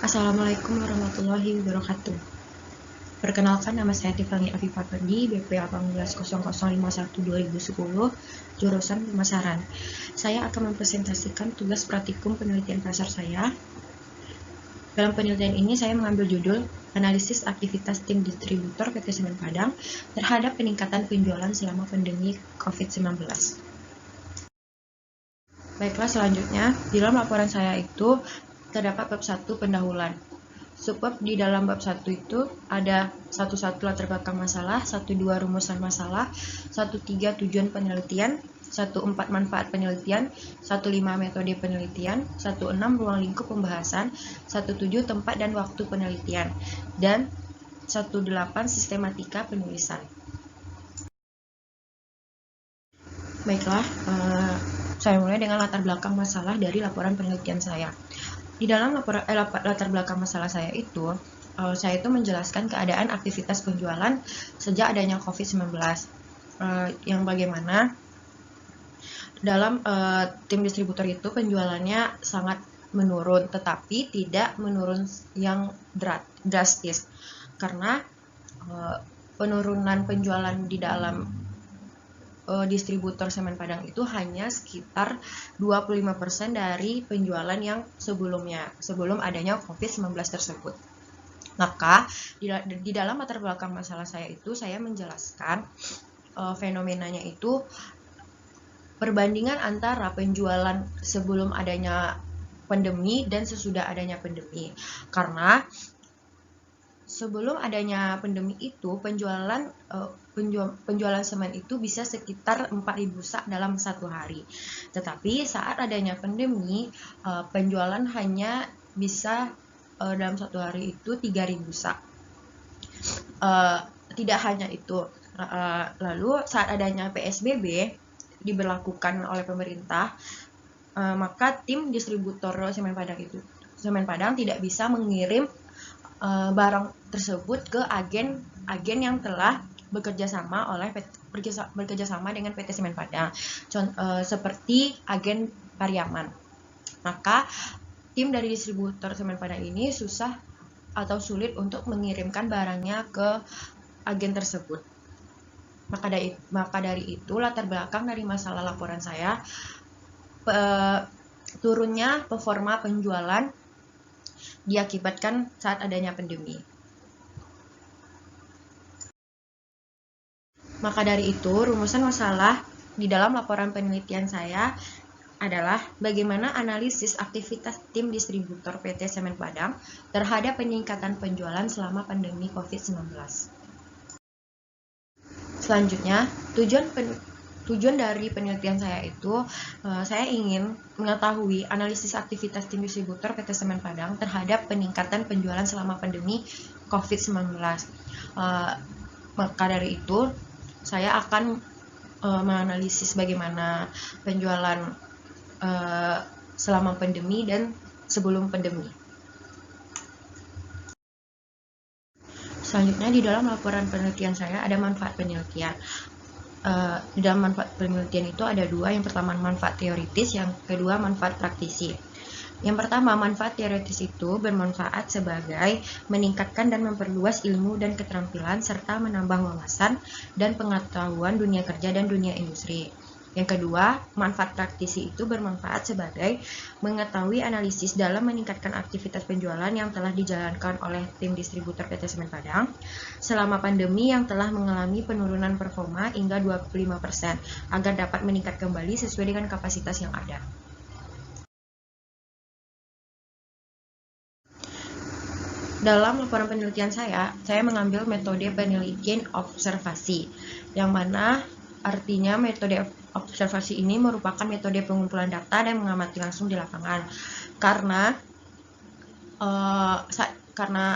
Assalamualaikum warahmatullahi wabarakatuh. Perkenalkan, nama saya Tiffany Afifah Ferdi, BP 180051-2010, jurusan pemasaran. Saya akan mempresentasikan tugas praktikum penelitian pasar saya. Dalam penelitian ini saya mengambil judul Analisis Aktivitas Tim Distributor PT Semen Padang terhadap peningkatan penjualan selama pandemi COVID-19. Baiklah, selanjutnya, di dalam laporan saya itu terdapat bab 1 pendahuluan. Subbab di dalam bab 1 itu ada 1.1 latar belakang masalah, 1.2 rumusan masalah, 1.3 tujuan penelitian, 1.4 manfaat penelitian, 1.5 metode penelitian, 1.6 ruang lingkup pembahasan, 1.7 tempat dan waktu penelitian, dan 1.8 sistematika penulisan. Baiklah, saya mulai dengan latar belakang masalah dari laporan penelitian saya. Di dalam latar belakang masalah saya itu menjelaskan keadaan aktivitas penjualan sejak adanya COVID-19, yang bagaimana dalam tim distributor itu penjualannya sangat menurun, tetapi tidak menurun yang drastis, karena penurunan penjualan di dalam distributor Semen Padang itu hanya sekitar 25% dari penjualan yang sebelum adanya COVID-19 tersebut. Maka di dalam latar belakang masalah saya itu saya menjelaskan fenomenanya itu perbandingan antara penjualan sebelum adanya pandemi dan sesudah adanya pandemi. Karena sebelum adanya pandemi itu penjualan semen itu bisa sekitar 4.000 sak dalam satu hari. Tetapi saat adanya pandemi penjualan hanya bisa dalam satu hari itu 3.000 sak. Tidak hanya itu, lalu saat adanya PSBB diberlakukan oleh pemerintah, maka tim distributor Semen Padang tidak bisa mengirim barang tersebut ke agen yang telah bekerja sama dengan PT Semen Padang, seperti agen Pariaman. Maka tim dari distributor Semen Padang ini susah atau sulit untuk mengirimkan barangnya ke agen tersebut. Maka dari itu latar belakang dari masalah laporan saya turunnya performa penjualan diakibatkan saat adanya pandemi. Maka dari itu, rumusan masalah di dalam laporan penelitian saya adalah bagaimana analisis aktivitas tim distributor PT Semen Padang terhadap peningkatan penjualan selama pandemi COVID-19. Selanjutnya, tujuan dari penelitian saya itu, saya ingin mengetahui analisis aktivitas tim distributor PT Semen Padang terhadap peningkatan penjualan selama pandemi COVID-19. Maka dari itu, saya akan menganalisis bagaimana penjualan selama pandemi dan sebelum pandemi. Selanjutnya, di dalam laporan penelitian saya ada manfaat penelitian. Di dalam manfaat penelitian itu ada dua. Yang pertama manfaat teoritis, yang kedua manfaat praktisi. Yang pertama, manfaat teoritis itu bermanfaat sebagai meningkatkan dan memperluas ilmu dan keterampilan serta menambah wawasan dan pengetahuan dunia kerja dan dunia industri. Yang kedua, manfaat praktisi itu bermanfaat sebagai mengetahui analisis dalam meningkatkan aktivitas penjualan yang telah dijalankan oleh tim distributor PT Semen Padang selama pandemi yang telah mengalami penurunan performa hingga 25% agar dapat meningkat kembali sesuai dengan kapasitas yang ada. Dalam laporan penelitian saya mengambil metode penelitian observasi, yang mana artinya metode observasi ini merupakan metode pengumpulan data dan mengamati langsung di lapangan. Karena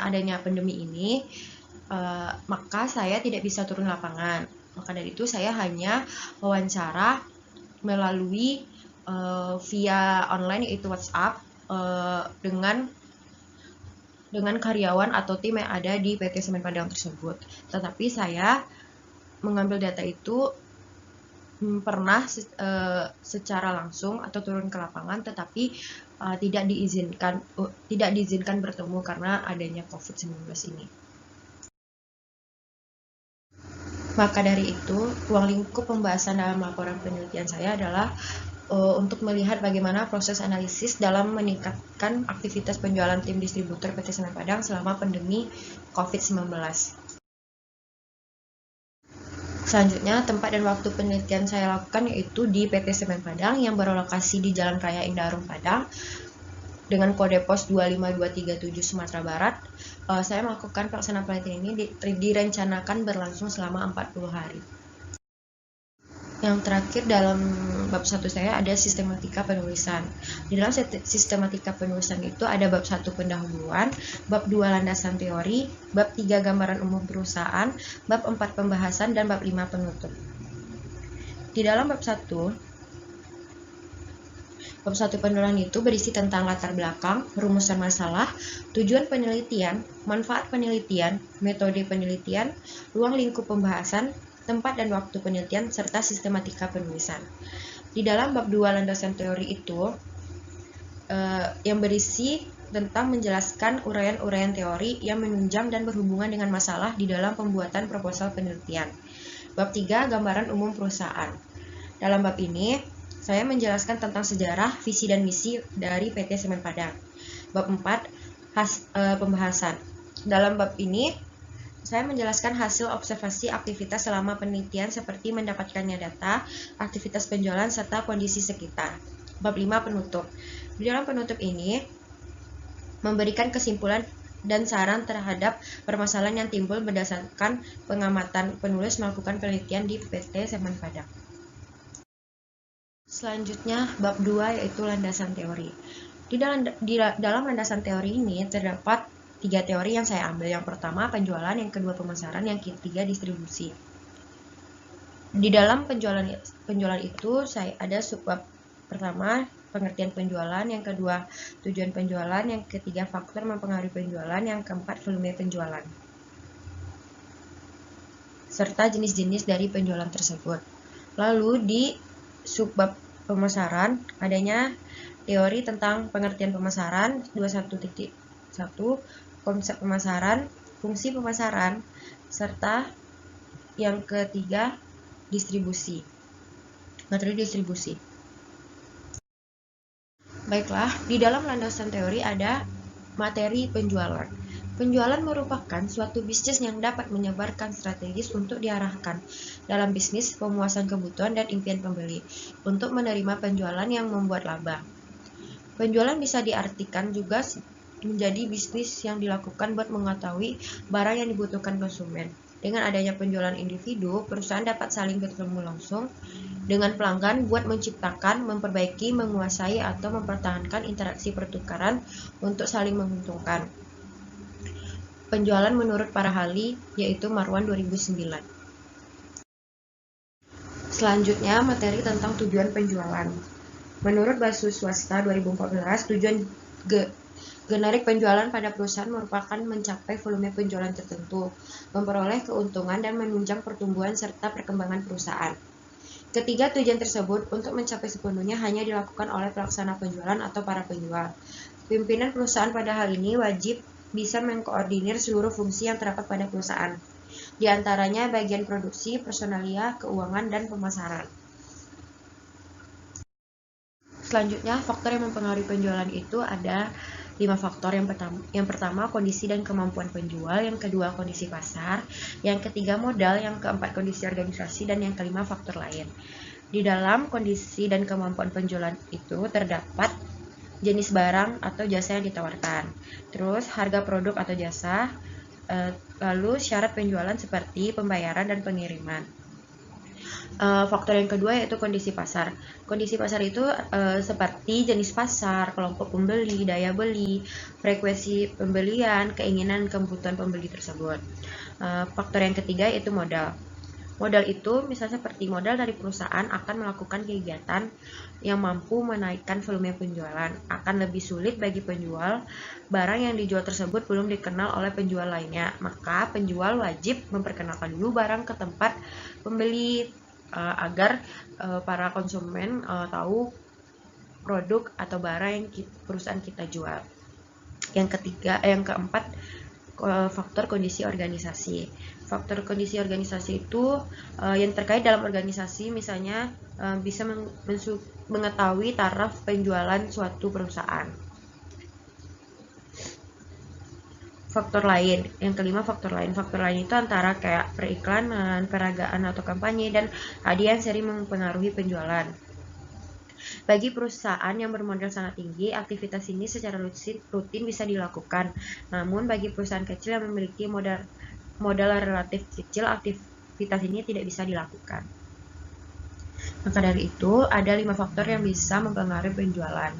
adanya pandemi ini, maka saya tidak bisa turun lapangan. Maka dari itu saya hanya wawancara melalui via online, yaitu WhatsApp, dengan karyawan atau tim yang ada di PT Semen Padang tersebut. Tetapi saya mengambil data itu pernah secara langsung atau turun ke lapangan, tetapi tidak diizinkan bertemu karena adanya COVID-19 ini. Maka dari itu, ruang lingkup pembahasan dalam laporan penelitian saya adalah untuk melihat bagaimana proses analisis dalam meningkatkan aktivitas penjualan tim distributor PT Semen Padang selama pandemi COVID-19. Selanjutnya, tempat dan waktu penelitian saya lakukan yaitu di PT Semen Padang yang berlokasi di Jalan Raya Indah Harum Padang dengan kode pos 25237 Sumatera Barat. Saya melakukan pelaksanaan penelitian ini direncanakan berlangsung selama 40 hari. Yang terakhir dalam bab 1 saya ada sistematika penulisan. Di dalam sistematika penulisan itu ada bab 1 pendahuluan, bab 2 landasan teori, bab 3 gambaran umum perusahaan, bab 4 pembahasan, dan bab 5 penutup. Di dalam bab 1 penulisan itu berisi tentang latar belakang, rumusan masalah, tujuan penelitian, manfaat penelitian, metode penelitian, ruang lingkup pembahasan, tempat dan waktu penelitian, serta sistematika penulisan. Di dalam bab 2 landasan teori itu yang berisi tentang menjelaskan uraian-uraian teori yang menunjang dan berhubungan dengan masalah di dalam pembuatan proposal penelitian. Bab 3 gambaran umum perusahaan. Dalam bab ini saya menjelaskan tentang sejarah, visi dan misi dari PT Semen Padang. Bab 4 pembahasan. Dalam bab ini saya menjelaskan hasil observasi aktivitas selama penelitian seperti mendapatkannya data, aktivitas penjualan, serta kondisi sekitar. Bab 5 penutup. Di dalam penutup ini memberikan kesimpulan dan saran terhadap permasalahan yang timbul berdasarkan pengamatan penulis melakukan penelitian di PT Semen Padang. Selanjutnya, bab 2 yaitu landasan teori. Di dalam landasan teori ini terdapat 3 teori yang saya ambil. Yang pertama penjualan, yang kedua pemasaran, yang ketiga distribusi. Di dalam penjualan itu saya ada subbab pertama pengertian penjualan, yang kedua tujuan penjualan, yang ketiga faktor mempengaruhi penjualan, yang keempat volume penjualan, serta jenis-jenis dari penjualan tersebut. Lalu di subbab pemasaran adanya teori tentang pengertian pemasaran 21.1, konsep pemasaran, fungsi pemasaran, serta yang ketiga distribusi, materi distribusi. Baiklah, di dalam landasan teori ada materi penjualan. Penjualan merupakan suatu bisnis yang dapat menyebarkan strategis untuk diarahkan dalam bisnis pemuasan kebutuhan dan impian pembeli untuk menerima penjualan yang membuat laba. Penjualan bisa diartikan juga menjadi bisnis yang dilakukan buat mengetahui barang yang dibutuhkan konsumen. Dengan adanya penjualan individu, perusahaan dapat saling bertemu langsung dengan pelanggan buat menciptakan, memperbaiki, menguasai, atau mempertahankan interaksi pertukaran untuk saling menguntungkan. Penjualan menurut para ahli, yaitu Marwan 2009. Selanjutnya, materi tentang tujuan penjualan. Menurut Basu Swasta 2014, tujuan generik penjualan pada perusahaan merupakan mencapai volume penjualan tertentu, memperoleh keuntungan dan menunjang pertumbuhan serta perkembangan perusahaan. Ketiga tujuan tersebut untuk mencapai sepenuhnya hanya dilakukan oleh pelaksana penjualan atau para penjual. Pimpinan perusahaan pada hal ini wajib bisa mengkoordinir seluruh fungsi yang terdapat pada perusahaan, di antaranya bagian produksi, personalia, keuangan, dan pemasaran. Selanjutnya, faktor yang mempengaruhi penjualan itu ada 5 faktor. Yang pertama kondisi dan kemampuan penjual, yang kedua kondisi pasar, yang ketiga modal, yang keempat kondisi organisasi, dan yang kelima faktor lain. Di dalam kondisi dan kemampuan penjualan itu terdapat jenis barang atau jasa yang ditawarkan, terus harga produk atau jasa, lalu syarat penjualan seperti pembayaran dan pengiriman. Faktor yang kedua yaitu kondisi pasar. Kondisi pasar itu seperti jenis pasar, kelompok pembeli, daya beli, frekuensi pembelian, keinginan kebutuhan pembeli tersebut. Faktor yang ketiga yaitu modal. Modal itu misalnya seperti modal dari perusahaan akan melakukan kegiatan yang mampu menaikkan volume penjualan. Akan lebih sulit bagi penjual barang yang dijual tersebut belum dikenal oleh penjual lainnya. Maka penjual wajib memperkenalkan dulu barang ke tempat pembeli agar para konsumen tahu produk atau barang yang perusahaan kita jual. Yang keempat, faktor kondisi organisasi. Faktor kondisi organisasi itu yang terkait dalam organisasi, misalnya bisa mengetahui taraf penjualan suatu perusahaan. Faktor lain, yang kelima faktor lain. Faktor lain itu antara kayak periklanan, peragaan atau kampanye, dan hadiah yang sering mempengaruhi penjualan. Bagi perusahaan yang bermodal sangat tinggi, aktivitas ini secara rutin bisa dilakukan. Namun bagi perusahaan kecil yang memiliki modal relatif kecil, aktivitas ini tidak bisa dilakukan. Maka dari itu, ada 5 faktor yang bisa mempengaruhi penjualan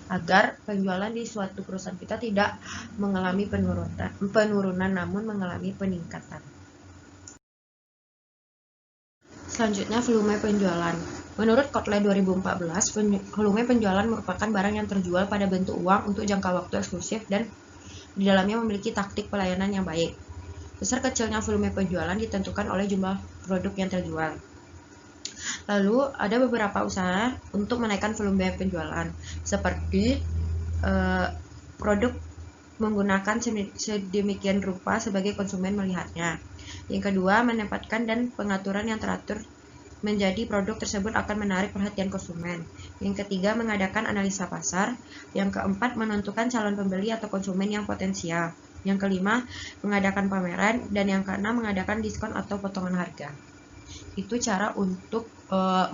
agar penjualan di suatu perusahaan kita tidak mengalami penurunan namun mengalami peningkatan. Selanjutnya, volume penjualan. Menurut Kotler 2014, volume penjualan merupakan barang yang terjual pada bentuk uang untuk jangka waktu eksklusif dan di dalamnya memiliki taktik pelayanan yang baik. Besar kecilnya volume penjualan ditentukan oleh jumlah produk yang terjual. Lalu, ada beberapa usaha untuk menaikkan volume penjualan, seperti produk menggunakan sedemikian rupa sebagai konsumen melihatnya. Yang kedua, menempatkan dan pengaturan yang teratur menjadi produk tersebut akan menarik perhatian konsumen. Yang ketiga, mengadakan analisa pasar. Yang keempat, menentukan calon pembeli atau konsumen yang potensial. Yang kelima, mengadakan pameran. Dan yang keenam, mengadakan diskon atau potongan harga. Itu cara untuk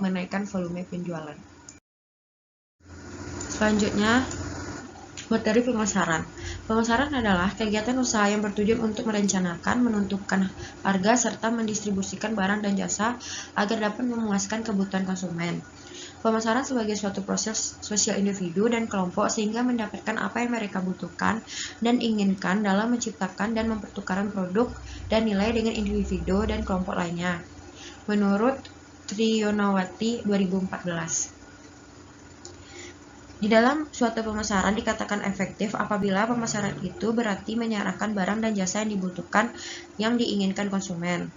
menaikkan volume penjualan. Selanjutnya, materi pemasaran. Pemasaran adalah kegiatan usaha yang bertujuan untuk merencanakan, menentukan harga, serta mendistribusikan barang dan jasa agar dapat memuaskan kebutuhan konsumen. Pemasaran sebagai suatu proses sosial individu dan kelompok sehingga mendapatkan apa yang mereka butuhkan dan inginkan dalam menciptakan dan mempertukarkan produk dan nilai dengan individu dan kelompok lainnya. Menurut Triyonawati 2014. Di dalam suatu pemasaran dikatakan efektif apabila pemasaran itu berarti menyerahkan barang dan jasa yang dibutuhkan yang diinginkan konsumen.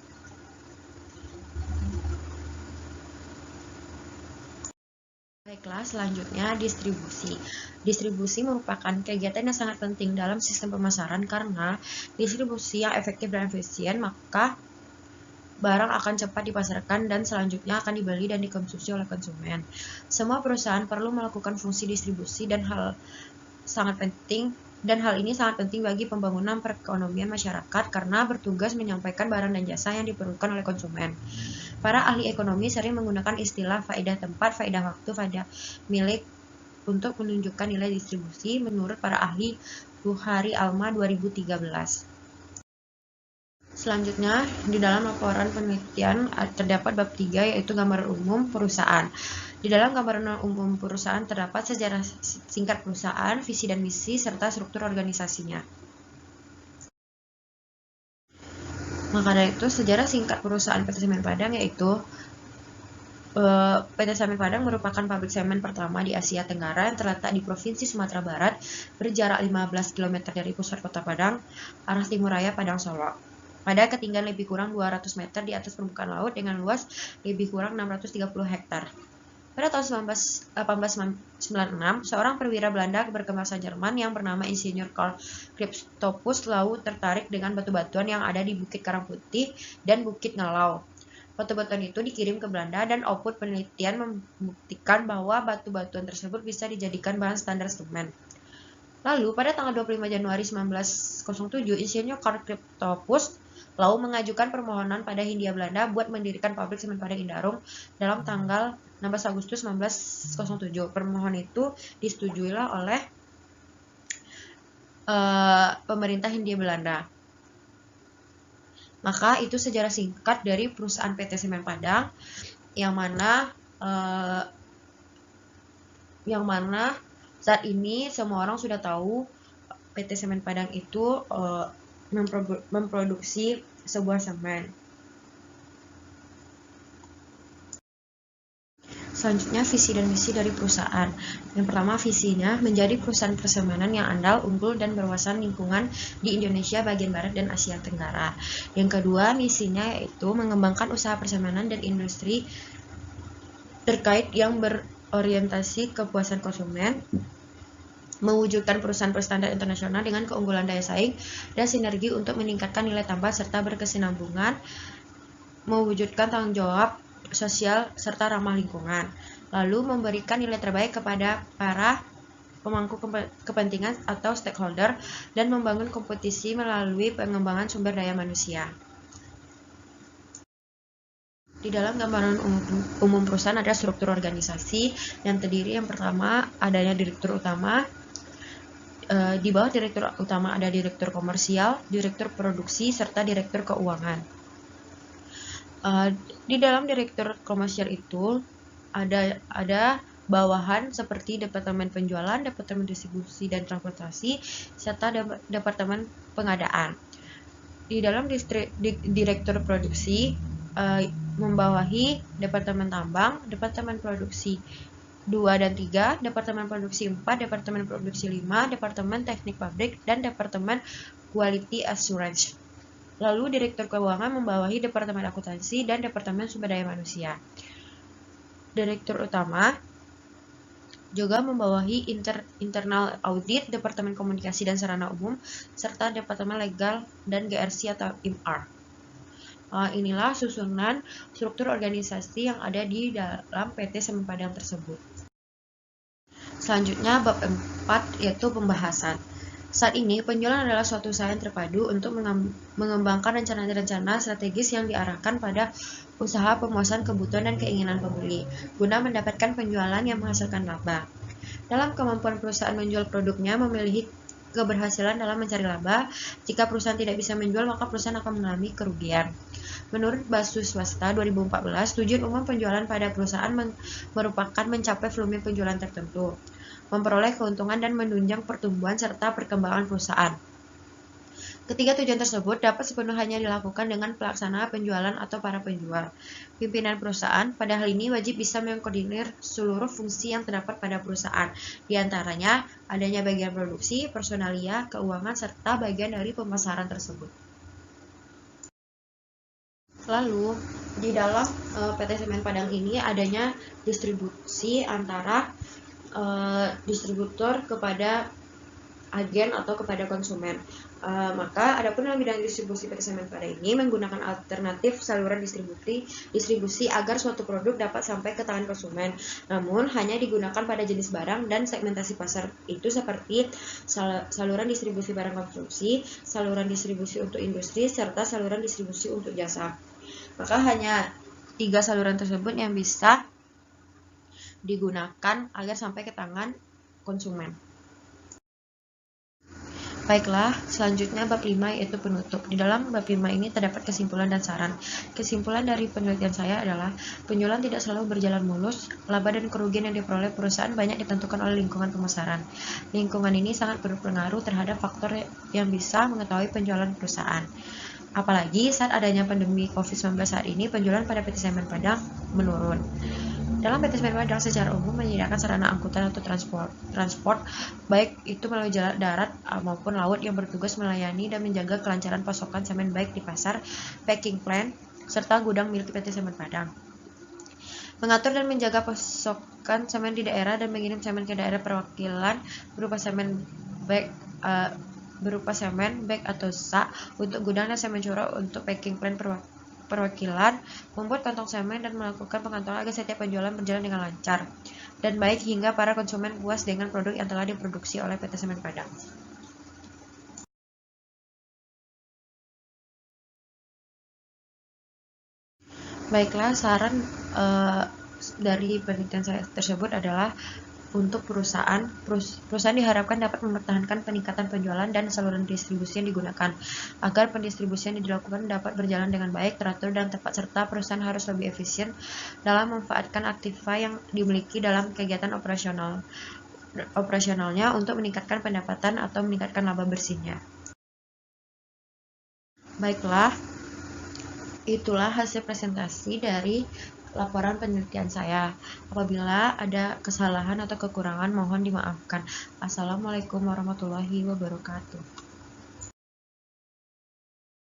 Baiklah, selanjutnya distribusi. Distribusi merupakan kegiatan yang sangat penting dalam sistem pemasaran karena distribusi yang efektif dan efisien, maka barang akan cepat dipasarkan dan selanjutnya akan dibeli dan dikonsumsi oleh konsumen. Semua perusahaan perlu melakukan fungsi distribusi dan hal ini sangat penting bagi pembangunan perekonomian masyarakat karena bertugas menyampaikan barang dan jasa yang diperlukan oleh konsumen. Para ahli ekonomi sering menggunakan istilah faedah tempat, faedah waktu, faedah milik untuk menunjukkan nilai distribusi menurut para ahli Bukhari Alma 2013. Selanjutnya, di dalam laporan penelitian terdapat bab 3 yaitu gambaran umum perusahaan. Di dalam gambaran umum perusahaan terdapat sejarah singkat perusahaan, visi dan misi, serta struktur organisasinya. Maka dari itu, sejarah singkat perusahaan PT Semen Padang yaitu PT Semen Padang merupakan pabrik semen pertama di Asia Tenggara yang terletak di Provinsi Sumatera Barat, berjarak 15 km dari pusat kota Padang, arah timur raya Padang Solo. Pada ketinggian lebih kurang 200 meter di atas permukaan laut dengan luas lebih kurang 630 hektar. Pada tahun 1896, seorang perwira Belanda berbahasa Jerman yang bernama Insinyur Karl Christophus lalu tertarik dengan batu-batuan yang ada di Bukit Karang Putih dan Bukit Ngalau. Batu-batuan itu dikirim ke Belanda dan output penelitian membuktikan bahwa batu-batuan tersebut bisa dijadikan bahan standar semen. Lalu, pada tanggal 25 Januari 1907, Insinyur Karl Christophus lalu mengajukan permohonan pada Hindia Belanda buat mendirikan pabrik semen Padang Indarung dalam tanggal 16 Agustus 1907. Permohonan itu disetujuilah oleh pemerintah Hindia Belanda. Maka itu sejarah singkat dari perusahaan PT Semen Padang yang mana saat ini semua orang sudah tahu PT Semen Padang itu memproduksi sebuah semen. Selanjutnya, visi dan misi dari perusahaan. Yang pertama, visinya menjadi perusahaan persemenan yang andal, unggul, dan berwawasan lingkungan di Indonesia bagian Barat dan Asia Tenggara. Yang kedua, misinya yaitu mengembangkan usaha persemenan dan industri terkait yang orientasi kepuasan konsumen, mewujudkan perusahaan berstandar internasional dengan keunggulan daya saing dan sinergi untuk meningkatkan nilai tambah serta berkesinambungan, mewujudkan tanggung jawab sosial serta ramah lingkungan, lalu memberikan nilai terbaik kepada para pemangku kepentingan atau stakeholder, dan membangun kompetisi melalui pengembangan sumber daya manusia. Di dalam gambaran umum perusahaan ada struktur organisasi yang terdiri yang pertama adanya direktur utama. Di bawah direktur utama ada direktur komersial, direktur produksi, serta direktur keuangan. Di dalam direktur komersial itu ada bawahan seperti departemen penjualan, departemen distribusi dan transportasi, serta departemen pengadaan. Di dalam direktur produksi membawahi departemen tambang, departemen produksi 2 dan 3, departemen produksi 4, departemen produksi 5, departemen teknik pabrik, dan departemen quality assurance. Lalu direktur keuangan membawahi departemen akuntansi dan departemen sumber daya manusia. Direktur utama juga membawahi internal audit, departemen komunikasi dan sarana umum, serta departemen legal dan GRC atau IMR. Inilah susunan struktur organisasi yang ada di dalam PT Semen Padang tersebut. Selanjutnya bab 4 yaitu pembahasan. Saat ini penjualan adalah suatu usaha yang terpadu untuk mengembangkan rencana-rencana strategis yang diarahkan pada usaha pemuasan kebutuhan dan keinginan pembeli guna mendapatkan penjualan yang menghasilkan laba. Dalam kemampuan perusahaan menjual produknya memiliki keberhasilan dalam mencari laba. Jika perusahaan tidak bisa menjual, maka perusahaan akan mengalami kerugian. Menurut Basus Swasta 2014, tujuan umum penjualan pada perusahaan merupakan mencapai volume penjualan tertentu, memperoleh keuntungan dan menunjang pertumbuhan serta perkembangan perusahaan. Ketiga tujuan tersebut dapat sepenuhnya dilakukan dengan pelaksana penjualan atau para penjual. Pimpinan perusahaan pada hal ini wajib bisa mengkoordinir seluruh fungsi yang terdapat pada perusahaan, di antaranya adanya bagian produksi, personalia, keuangan, serta bagian dari pemasaran tersebut. Lalu, di dalam PT Semen Padang ini adanya distribusi antara distributor kepada agen atau kepada konsumen. Maka adapun dalam bidang distribusi PT Semen Padang ini menggunakan alternatif saluran distribusi agar suatu produk dapat sampai ke tangan konsumen. Namun hanya digunakan pada jenis barang dan segmentasi pasar itu seperti saluran distribusi barang konsumsi, saluran distribusi untuk industri, serta saluran distribusi untuk jasa. Maka hanya 3 saluran tersebut yang bisa digunakan agar sampai ke tangan konsumen. Baiklah, selanjutnya bab 5 yaitu penutup. Di dalam bab 5 ini terdapat kesimpulan dan saran. Kesimpulan dari penelitian saya adalah penjualan tidak selalu berjalan mulus. Laba dan kerugian yang diperoleh perusahaan banyak ditentukan oleh lingkungan pemasaran. Lingkungan ini sangat berpengaruh terhadap faktor yang bisa mengetahui penjualan perusahaan. Apalagi saat adanya pandemi COVID-19 saat ini, penjualan pada PT Semen Padang menurun. Dalam PT Semen Padang secara umum menyediakan sarana angkutan atau transport, baik itu melalui jalan darat maupun laut yang bertugas melayani dan menjaga kelancaran pasokan semen baik di pasar, packing plant, serta gudang milik PT Semen Padang. Mengatur dan menjaga pasokan semen di daerah dan mengirim semen ke daerah perwakilan berupa semen bag atau sak untuk gudang dan semen curah untuk packing plant perwakilan, membuat kantong semen dan melakukan pengantongan agar setiap penjualan berjalan dengan lancar dan baik hingga para konsumen puas dengan produk yang telah diproduksi oleh PT Semen Padang. Baiklah, saran dari penelitian saya tersebut adalah untuk perusahaan diharapkan dapat mempertahankan peningkatan penjualan dan saluran distribusi yang digunakan agar pendistribusian yang dilakukan dapat berjalan dengan baik, teratur, dan tepat, serta perusahaan harus lebih efisien dalam memanfaatkan aktiva yang dimiliki dalam kegiatan operasionalnya untuk meningkatkan pendapatan atau meningkatkan laba bersihnya. Baiklah, itulah hasil presentasi dari laporan penelitian saya. Apabila ada kesalahan atau kekurangan mohon dimaafkan. Assalamualaikum warahmatullahi wabarakatuh.